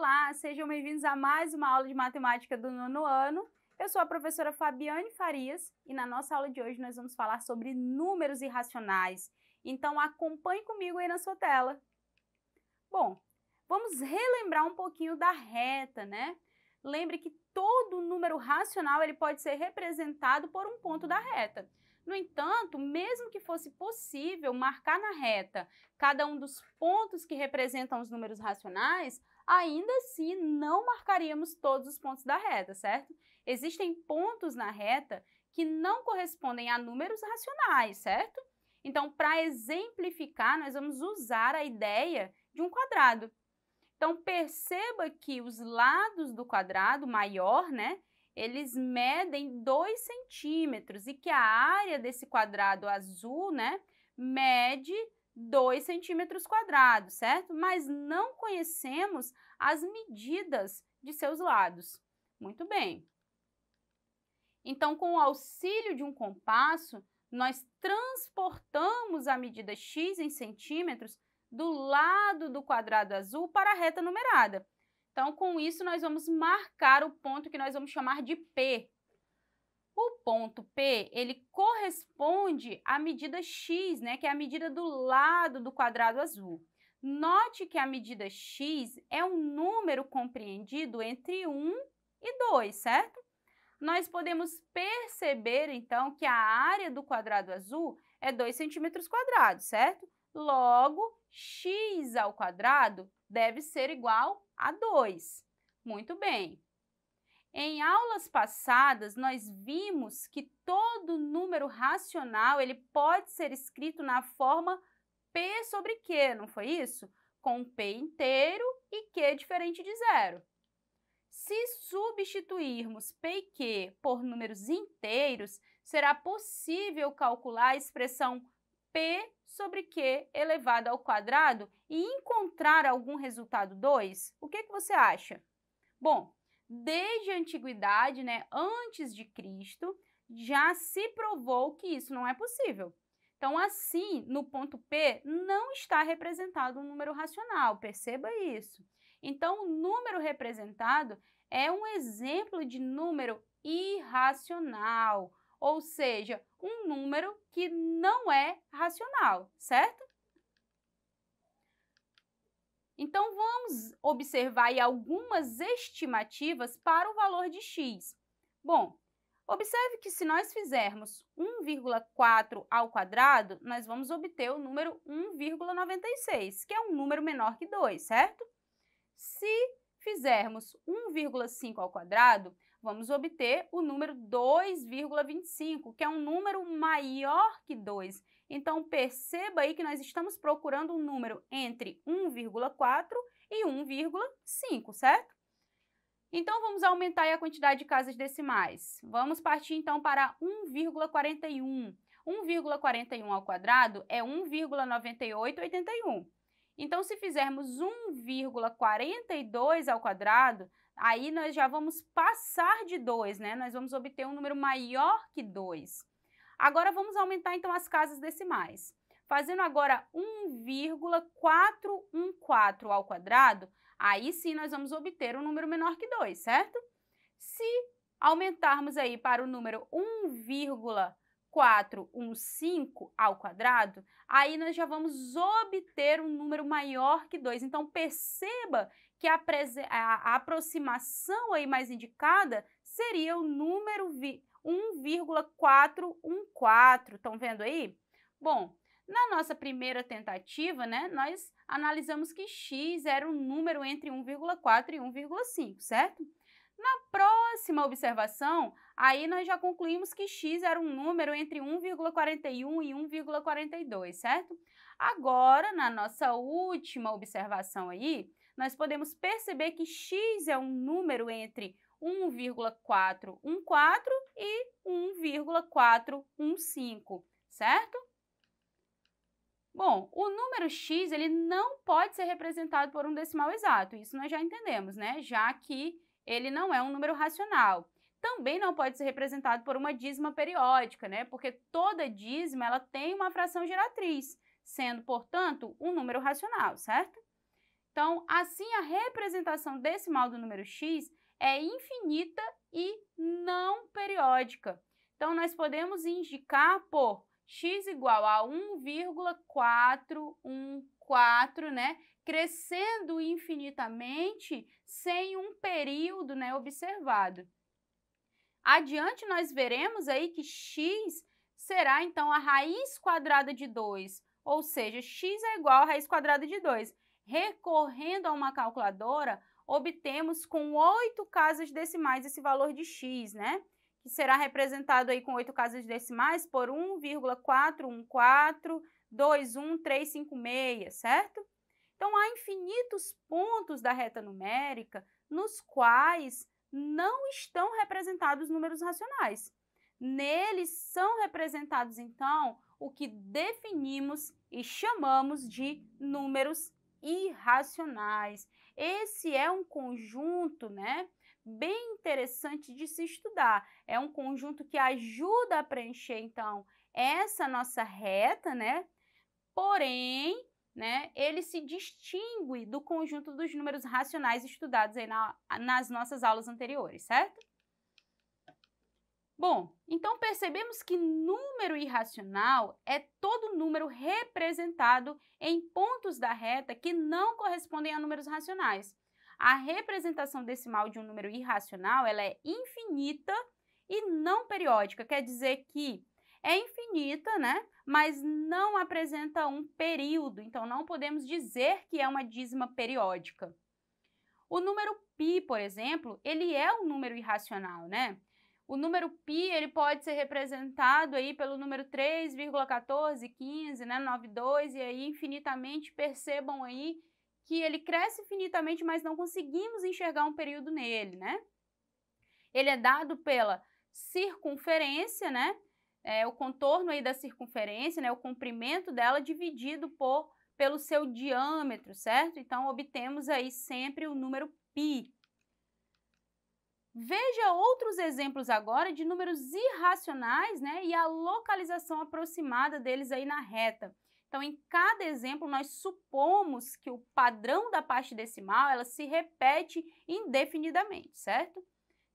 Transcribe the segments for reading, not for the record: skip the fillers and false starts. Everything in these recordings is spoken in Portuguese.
Olá, sejam bem-vindos a mais uma aula de matemática do nono ano. Eu sou a professora Fabiane Farias e na nossa aula de hoje nós vamos falar sobre números irracionais. Então acompanhe comigo aí na sua tela. Bom, vamos relembrar um pouquinho da reta, né? Lembre que todo número racional ele pode ser representado por um ponto da reta. No entanto, mesmo que fosse possível marcar na reta cada um dos pontos que representam os números racionais, ainda assim não marcaríamos todos os pontos da reta, certo? Existem pontos na reta que não correspondem a números racionais, certo? Então, para exemplificar, nós vamos usar a ideia de um quadrado. Então, perceba que os lados do quadrado maior, né, eles medem 2 centímetros e que a área desse quadrado azul, né, mede 2 centímetros quadrados, certo? Mas não conhecemos as medidas de seus lados. Muito bem. Então, com o auxílio de um compasso, nós transportamos a medida x em centímetros do lado do quadrado azul para a reta numerada. Então, com isso, nós vamos marcar o ponto que nós vamos chamar de P. O ponto P, ele corresponde à medida x, né, que é a medida do lado do quadrado azul. Note que a medida x é um número compreendido entre 1 e 2, certo? Nós podemos perceber, então, que a área do quadrado azul é 2 centímetros quadrados, certo? Logo, x ao quadrado deve ser igual a 2. Muito bem. Em aulas passadas, nós vimos que todo número racional ele pode ser escrito na forma P sobre Q, não foi isso? Com P inteiro e Q diferente de zero. Se substituirmos P e Q por números inteiros, será possível calcular a expressão P sobre Q elevado ao quadrado e encontrar algum resultado 2? O que você acha? Bom, desde a antiguidade, né, antes de Cristo, já se provou que isso não é possível. Então, assim, no ponto P não está representado um número racional, perceba isso. Então, o número representado é um exemplo de número irracional, ou seja, um número que não é racional, certo? Então, vamos observar aí algumas estimativas para o valor de x. Bom, observe que se nós fizermos 1,4 ao quadrado, nós vamos obter o número 1,96, que é um número menor que 2, certo? Se fizermos 1,5 ao quadrado, vamos obter o número 2,25, que é um número maior que 2. Então, perceba aí que nós estamos procurando um número entre 1,4 e 1,5, certo? Então, vamos aumentar aí a quantidade de casas decimais. Vamos partir, então, para 1,41. 1,41 ao quadrado é 1,9881. Então, se fizermos 1,42 ao quadrado, aí nós já vamos passar de 2, né? Nós vamos obter um número maior que 2. Agora, vamos aumentar, então, as casas decimais. Fazendo agora 1,414 ao quadrado, aí sim nós vamos obter um número menor que 2, certo? Se aumentarmos aí para o número 1,415 ao quadrado, aí nós já vamos obter um número maior que 2. Então, perceba que a aproximação aí mais indicada seria o número 1,414. Estão vendo aí? Bom, na nossa primeira tentativa, né, nós analisamos que x era um número entre 1,4 e 1,5, certo? Na próxima observação, aí nós já concluímos que x era um número entre 1,41 e 1,42, certo? Agora, na nossa última observação aí, nós podemos perceber que x é um número entre 1,414 e 1,415, certo? Bom, o número x ele não pode ser representado por um decimal exato, isso nós já entendemos, né? Já que ele não é um número racional. Também não pode ser representado por uma dízima periódica, né? Porque toda dízima ela tem uma fração geratriz, sendo, portanto, um número racional, certo? Então, assim, a representação decimal do número x é infinita e não periódica. Então, nós podemos indicar por x igual a 1,414, né? Crescendo infinitamente sem um período, né, observado. Adiante, nós veremos aí que x será, então, a raiz quadrada de 2, ou seja, x é igual a raiz quadrada de 2. Recorrendo a uma calculadora, obtemos com 8 casas decimais esse valor de x, né? Que será representado aí com 8 casas decimais por 1,41421,356, certo? Então, há infinitos pontos da reta numérica nos quais não estão representados números racionais. Neles são representados, então, o que definimos e chamamos de números irracionais. Esse é um conjunto, né, bem interessante de se estudar. É um conjunto que ajuda a preencher, então, essa nossa reta, né? Porém, né, ele se distingue do conjunto dos números racionais estudados aí nas nossas aulas anteriores, certo? Bom, então percebemos que número irracional é todo número representado em pontos da reta que não correspondem a números racionais. A representação decimal de um número irracional ela é infinita e não periódica, quer dizer que é infinita, né? Mas não apresenta um período, então não podemos dizer que é uma dízima periódica. O número π, por exemplo, ele é um número irracional, né? O número π ele pode ser representado aí pelo número 3,1415, né, 92, e aí infinitamente, percebam aí que ele cresce infinitamente, mas não conseguimos enxergar um período nele, né? Ele é dado pela circunferência, né? O contorno aí da circunferência, né, o comprimento dela dividido pelo seu diâmetro, certo? Então, obtemos aí sempre o número π. Veja outros exemplos agora de números irracionais, né, e a localização aproximada deles aí na reta. Então, em cada exemplo, nós supomos que o padrão da parte decimal ela se repete indefinidamente, certo?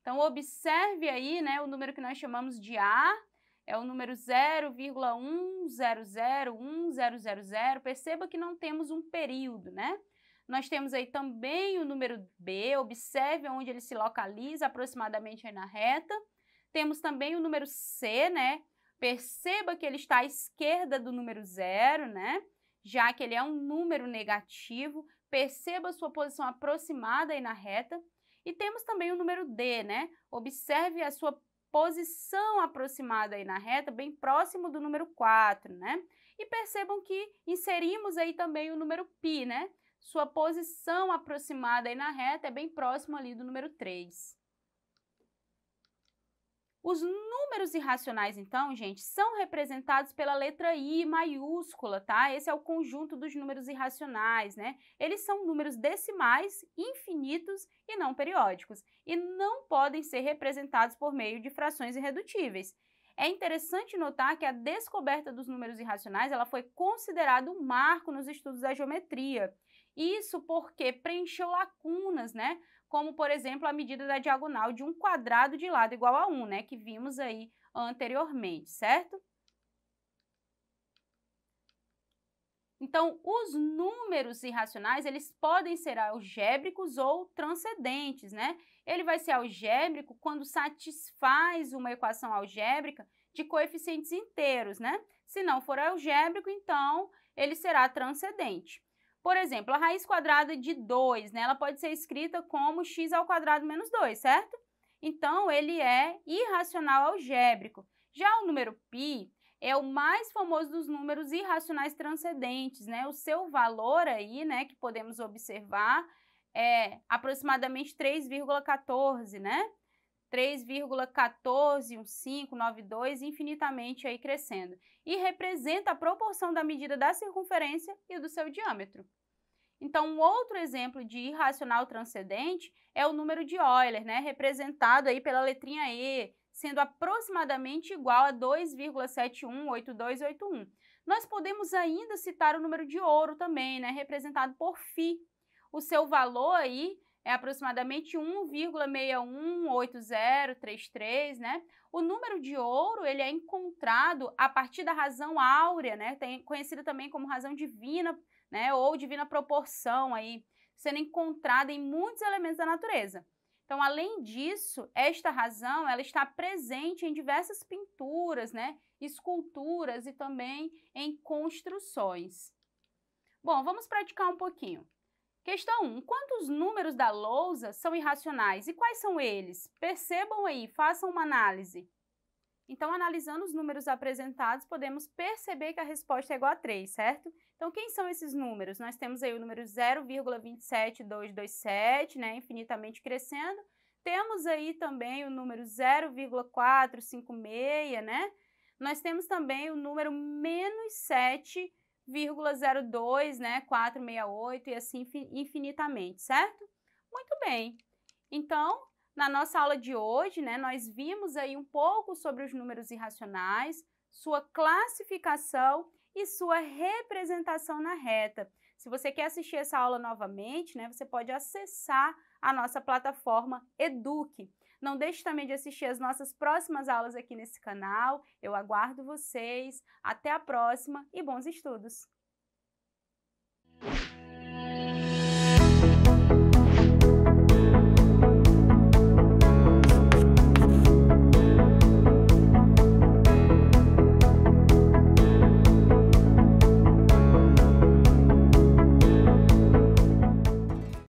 Então, observe aí, né, o número que nós chamamos de A, é o número 0,1001000. Perceba que não temos um período, né? Nós temos aí também o número B, observe onde ele se localiza aproximadamente aí na reta. Temos também o número C, né? Perceba que ele está à esquerda do número 0, né? Já que ele é um número negativo, perceba a sua posição aproximada aí na reta. E temos também o número D, né? Observe a sua posição aproximada aí na reta, bem próximo do número 4, né? E percebam que inserimos aí também o número π, né? Sua posição aproximada aí na reta é bem próximo ali do número 3. Os números irracionais, então, gente, são representados pela letra I maiúscula, tá? Esse é o conjunto dos números irracionais, né? Eles são números decimais, infinitos e não periódicos, e não podem ser representados por meio de frações irredutíveis. É interessante notar que a descoberta dos números irracionais ela foi considerada um marco nos estudos da geometria. Isso porque preencheu lacunas, né? Como, por exemplo, a medida da diagonal de um quadrado de lado igual a 1, né? Que vimos aí anteriormente, certo? Então, os números irracionais, eles podem ser algébricos ou transcendentes, né? Ele vai ser algébrico quando satisfaz uma equação algébrica de coeficientes inteiros, né? Se não for algébrico, então, ele será transcendente. Por exemplo, a raiz quadrada de 2, né, ela pode ser escrita como x ao quadrado menos 2, certo? Então, ele é irracional algébrico. Já o número π é o mais famoso dos números irracionais transcendentes, né? O seu valor aí, né, que podemos observar é aproximadamente 3,14, né? 3,141592, infinitamente aí crescendo. E representa a proporção da medida da circunferência e do seu diâmetro. Então, um outro exemplo de irracional transcendente é o número de Euler, né? Representado aí pela letrinha E, sendo aproximadamente igual a 2,718281. Nós podemos ainda citar o número de ouro também, né? Representado por φ. O seu valor aí é aproximadamente 1,618033, né? O número de ouro, ele é encontrado a partir da razão áurea, né? Conhecida também como razão divina, né? Ou divina proporção aí, sendo encontrada em muitos elementos da natureza. Então, além disso, esta razão, ela está presente em diversas pinturas, né? Esculturas e também em construções. Bom, vamos praticar um pouquinho. Questão 1. Quantos números da lousa são irracionais e quais são eles? Percebam aí, façam uma análise. Então, analisando os números apresentados, podemos perceber que a resposta é igual a 3, certo? Então, quem são esses números? Nós temos aí o número 0,27227, né, infinitamente crescendo. Temos aí também o número 0,456, né? Nós temos também o número menos 7,02, né, 468 e assim infinitamente, certo? Muito bem. Então, na nossa aula de hoje, né, nós vimos aí um pouco sobre os números irracionais, sua classificação e sua representação na reta. Se você quer assistir essa aula novamente, né, você pode acessar a nossa plataforma Eduque. Não deixe também de assistir as nossas próximas aulas aqui nesse canal. Eu aguardo vocês. Até a próxima e bons estudos!